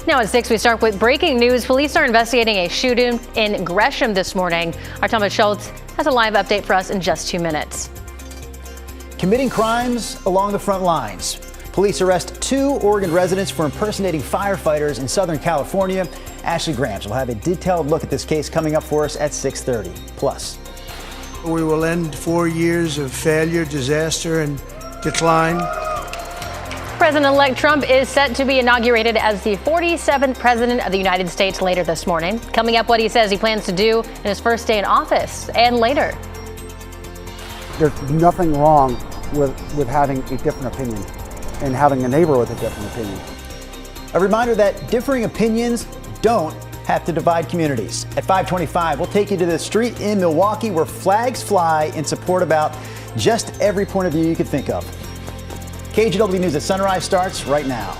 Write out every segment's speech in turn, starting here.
Now at 6, we start with breaking news. Police are investigating a shooting in Gresham this morning. Our Thomas Schultz has a live update for us in just 2 minutes. Committing crimes along the front lines. Police arrest 2 Oregon residents for impersonating firefighters in Southern California. Ashley Grange will have a detailed look at this case coming up for us at 6:30. Plus, we will end 4 years of failure, disaster, and decline. President-elect Trump is set to be inaugurated as the 47th president of the United States later this morning. Coming up, what he says he plans to do in his first day in office and later. There's nothing wrong with having a different opinion and having a neighbor with a different opinion. a reminder that differing opinions don't have to divide communities. At 5:25, we'll take you to the street in Milwaukee where flags fly in support about just every point of view you could think of. KGW News at Sunrise starts right now.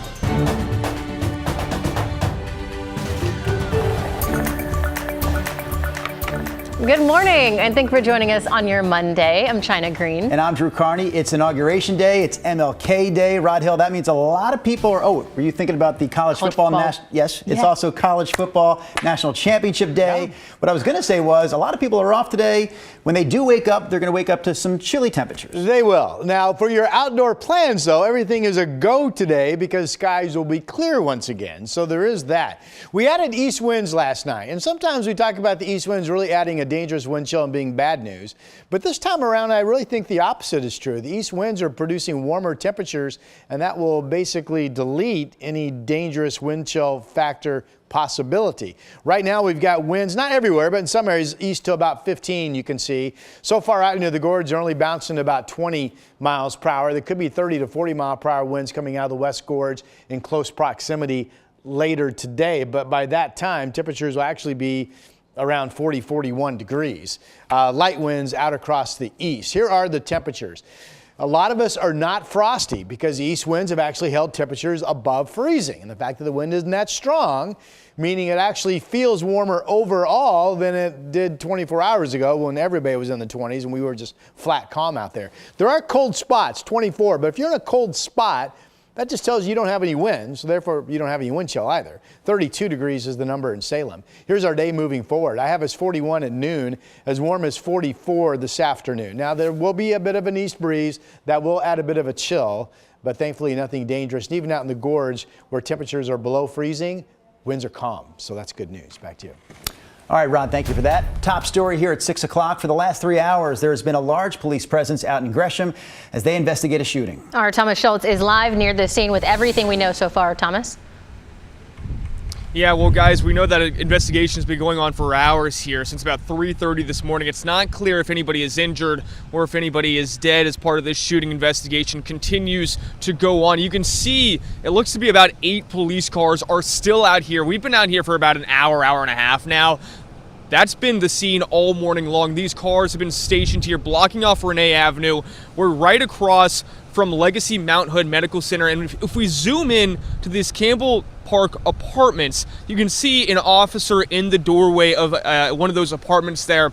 Good morning, and thank you for joining us on your Monday. I'm China Green. And I'm Drew Carney. It's Inauguration Day. It's MLK Day. Rod Hill, that means a lot of people are, were you thinking about the college football? Yes, it's also college football national championship day. Yeah. What I was going to say was a lot of people are off today. When they do wake up, they're going to wake up to some chilly temperatures. They will. Now, for your outdoor plans, though, everything is a go today because skies will be clear once again. So there is that. We added east winds last night, and sometimes we talk about the east winds really adding a dangerous wind chill and being bad news. But this time around, I really think the opposite is true. The east winds are producing warmer temperatures, and that will basically delete any dangerous wind chill factor possibility. Right now, we've got winds, not everywhere, but in some areas east to about 15, you can see. So far out into the gorge, they're only bouncing to about 20 miles per hour. There could be 30 to 40 mile per hour winds coming out of the west gorge in close proximity later today. But by that time, temperatures will actually be around 40, 41 degrees. Light winds out across the east. Here are the temperatures. A lot of us are not frosty because the east winds have actually held temperatures above freezing. And the fact that the wind isn't that strong, meaning it actually feels warmer overall than it did 24 hours ago when everybody was in the 20s and we were just flat calm out there. There are cold spots, 24, but if you're in a cold spot, that just tells you don't have any wind, so therefore you don't have any wind chill either. 32 degrees is the number in Salem. Here's our day moving forward. I have us 41 at noon, as warm as 44 this afternoon. Now there will be a bit of an east breeze that will add a bit of a chill, but thankfully nothing dangerous. And even out in the gorge where temperatures are below freezing, winds are calm, so that's good news. Back to you. All right, Ron, thank you for that. Top story here at 6 o'clock. For the last 3 hours, there has been a large police presence out in Gresham as they investigate a shooting. Our Thomas Schultz is live near the scene with everything we know so far. Thomas? Yeah, well, guys, we know that an investigation has been going on for hours here since about 3:30 this morning. It's not clear if anybody is injured or if anybody is dead as part of this shooting investigation continues to go on. You can see it looks to be about 8 police cars are still out here. We've been out here for about an hour, hour and a half now. That's been the scene all morning long. These cars have been stationed here blocking off Renee Avenue. We're right across from Legacy Mount Hood Medical Center. And if we zoom in to this Campbell Park Apartments, you can see an officer in the doorway of one of those apartments there.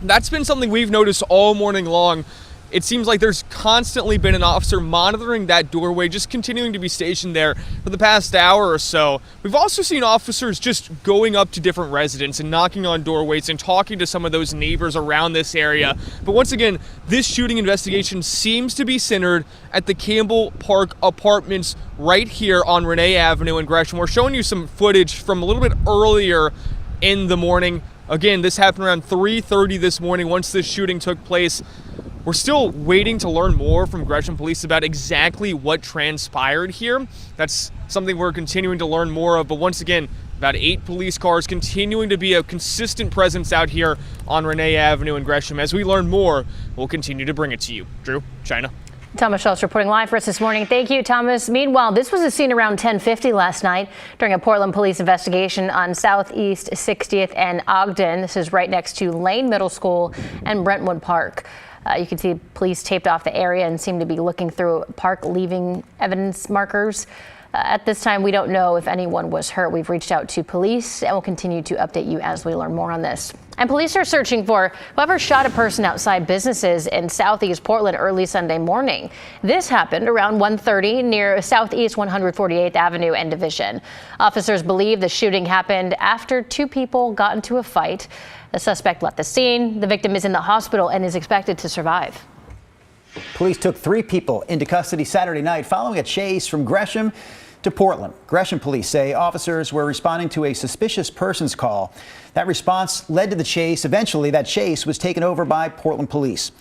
That's been something we've noticed all morning long. It seems like there's constantly been an officer monitoring that doorway, just continuing to be stationed there for the past hour or so. We've also seen officers just going up to different residents and knocking on doorways and talking to some of those neighbors around this area. But once again, this shooting investigation seems to be centered at the Campbell Park Apartments right here on Renee Avenue in Gresham. We're showing you some footage from a little bit earlier in the morning. Again, this happened around 3:30 this morning once this shooting took place. We're still waiting to learn more from Gresham Police about exactly what transpired here. That's something we're continuing to learn more of. But once again, about 8 police cars continuing to be a consistent presence out here on Renee Avenue in Gresham. As we learn more, we'll continue to bring it to you. Drew, China. Thomas Schultz reporting live for us this morning. Thank you, Thomas. Meanwhile, this was a scene around 10:50 last night during a Portland police investigation on Southeast 60th and Ogden. This is right next to Lane Middle School and Brentwood Park. You can see police taped off the area and seem to be looking through park leaving evidence markers. At this time, we don't know if anyone was hurt. We've reached out to police and will continue to update you as we learn more on this. And police are searching for whoever shot a person outside businesses in southeast Portland early Sunday morning. This happened around 1:30 near Southeast 148th Avenue and Division. Officers believe the shooting happened after two people got into a fight. The suspect left the scene. The victim is in the hospital and is expected to survive. Police took 3 people into custody Saturday night following a chase from Gresham to Portland. Gresham police say officers were responding to a suspicious persons call. That response led to the chase. Eventually, that chase was taken over by Portland police.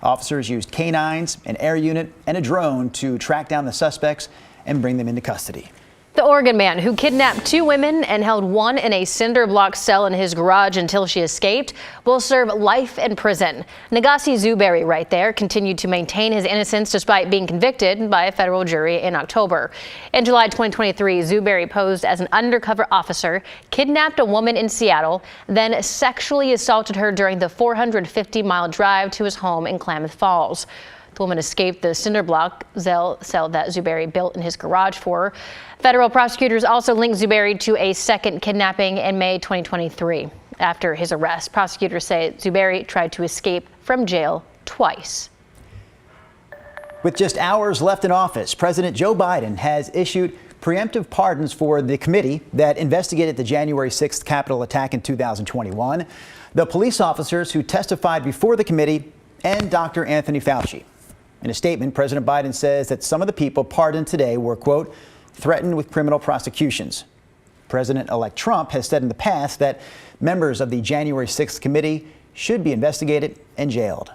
Officers used canines, an air unit, and a drone to track down the suspects and bring them into custody. The Oregon man who kidnapped 2 women and held one in a cinder block cell in his garage until she escaped will serve life in prison. Nagasi Zuber right there continued to maintain his innocence despite being convicted by a federal jury in October. In July 2023, Zuber posed as an undercover officer, kidnapped a woman in Seattle, then sexually assaulted her during the 450-mile drive to his home in Klamath Falls. The woman escaped the cinder block cell that Zuber built in his garage for her. Federal prosecutors also linked Zuber to a second kidnapping in May 2023. After his arrest, prosecutors say Zuber tried to escape from jail twice. With just hours left in office, President Joe Biden has issued preemptive pardons for the committee that investigated the January 6th Capitol attack in 2021, the police officers who testified before the committee, and Dr. Anthony Fauci. In a statement, President Biden says that some of the people pardoned today were, quote, threatened with criminal prosecutions. President-elect Trump has said in the past that members of the January 6th committee should be investigated and jailed.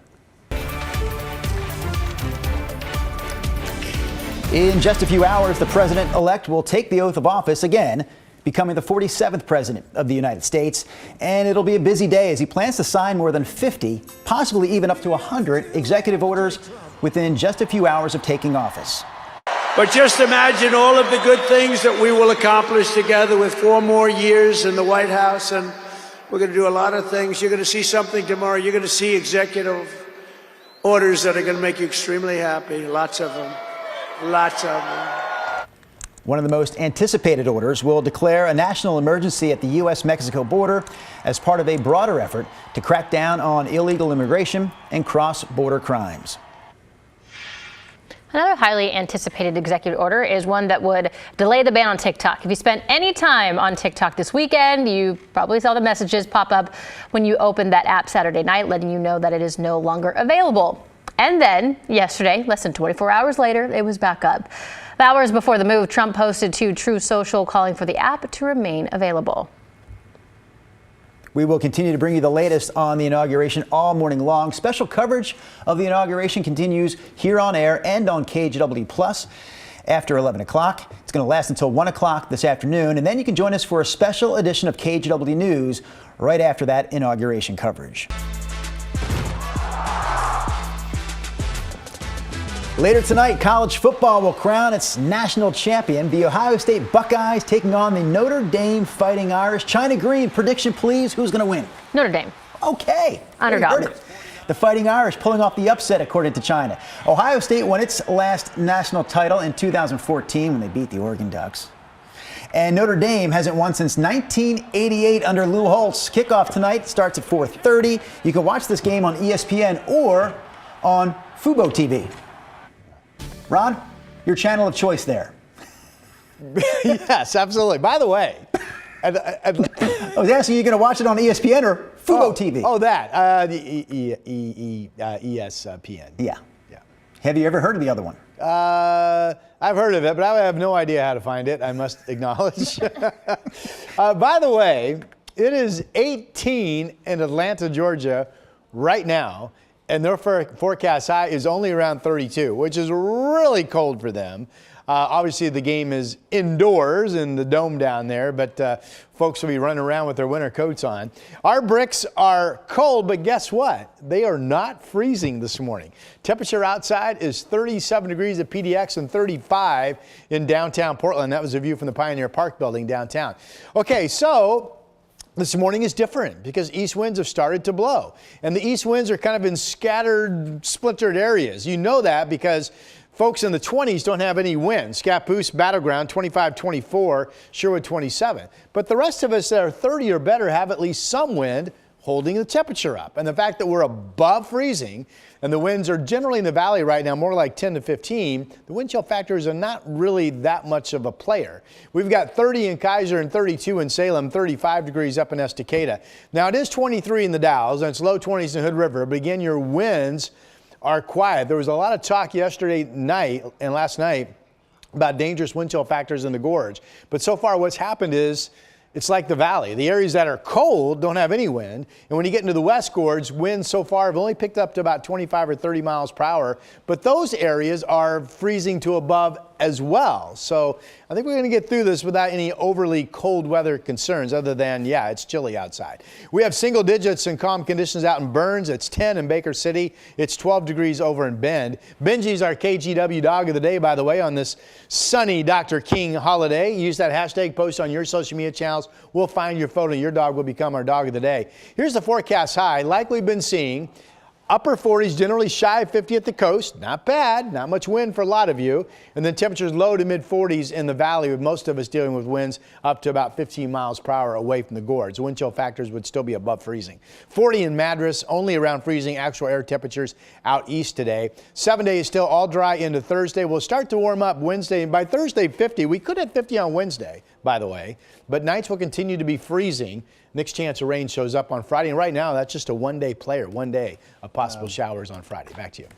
In just a few hours, the president-elect will take the oath of office again, becoming the 47th president of the United States. And it'll be a busy day as he plans to sign more than 50, possibly even up to 100 executive orders within just a few hours of taking office. But just imagine all of the good things that we will accomplish together with 4 more years in the White House. And we're going to do a lot of things. You're going to see something tomorrow. You're going to see executive orders that are going to make you extremely happy. Lots of them. Lots of them. One of the most anticipated orders will declare a national emergency at the U.S.-Mexico border as part of a broader effort to crack down on illegal immigration and cross-border crimes. Another highly anticipated executive order is one that would delay the ban on TikTok. If you spent any time on TikTok this weekend, you probably saw the messages pop up when you opened that app Saturday night, letting you know that it is no longer available. And then yesterday, less than 24 hours later, it was back up. Hours before the move, Trump posted to Truth Social calling for the app to remain available. We will continue to bring you the latest on the inauguration all morning long. Special coverage of the inauguration continues here on air and on KGW Plus after 11 o'clock. It's going to last until 1 o'clock this afternoon, and then you can join us for a special edition of KGW News right after that inauguration coverage. Later tonight, college football will crown its national champion. The Ohio State Buckeyes taking on the Notre Dame Fighting Irish. China Green, prediction please. Who's going to win? Notre Dame. Okay. Underdog. The Fighting Irish pulling off the upset, according to China. Ohio State won its last national title in 2014 when they beat the Oregon Ducks. And Notre Dame hasn't won since 1988 under Lou Holtz. Kickoff tonight starts at 4:30. You can watch this game on ESPN or on Fubo TV. Ron, your channel of choice there. Yes, absolutely. By the way, I was asking, you going to watch it on ESPN or Fubo TV? Oh, that. ESPN. Yeah. Have you ever heard of the other one? I've heard of it, but I have no idea how to find it, I must acknowledge. By the way, it is 18 in Atlanta, Georgia right now. And their forecast high is only around 32, which is really cold for them. Obviously, the game is indoors in the dome down there, but folks will be running around with their winter coats on. Our bricks are cold, but guess what? They are not freezing this morning. Temperature outside is 37 degrees at PDX and 35 in downtown Portland. That was a view from the Pioneer Park building downtown. Okay, so this morning is different because east winds have started to blow. And the east winds are kind of in scattered, splintered areas. You know that because Folks in the 20s don't have any wind. Scappoose, Battleground, 25-24, Sherwood, 27. But the rest of us that are 30 or better have at least some wind, holding the temperature up. And the fact that we're above freezing and the winds are generally in the valley right now more like 10 to 15, the wind chill factors are not really that much of a player. We've got 30 in Kaiser and 32 in Salem, 35 degrees up in Estacada. Now it is 23 in the Dalles and it's low 20s in Hood River, but again, your winds are quiet. There was a lot of talk yesterday night and last night about dangerous wind chill factors in the gorge. But so far what's happened is it's like the valley. The areas that are cold don't have any wind. And when you get into the West Gorge, winds so far have only picked up to about 25 or 30 miles per hour. But those areas are freezing to above as well. So I think we're going to get through this without any overly cold weather concerns other than, yeah, it's chilly outside. We have single digits and calm conditions out in Burns. It's 10 in Baker City. It's 12 degrees over in Bend. Benji's our KGW dog of the day, by the way, on this sunny Dr. King holiday. Use that hashtag, post on your social media channels. We'll find your photo. Your dog will become our dog of the day. Here's the forecast high. Like we've been seeing, upper 40s, generally shy of 50 at the coast. Not bad. Not much wind for a lot of you. And then temperatures low to mid 40s in the valley, with most of us dealing with winds up to about 15 miles per hour away from the gorge. The wind chill factors would still be above freezing. 40 in Madras, only around freezing. Actual air temperatures out east today. 7 days still all dry into Thursday. We'll start to warm up Wednesday. And by Thursday, 50. We could have 50 on Wednesday, by the way. But nights will continue to be freezing. Next chance of rain shows up on Friday. And right now, that's just a one-day player. 1 day of possible showers on Friday. Back to you.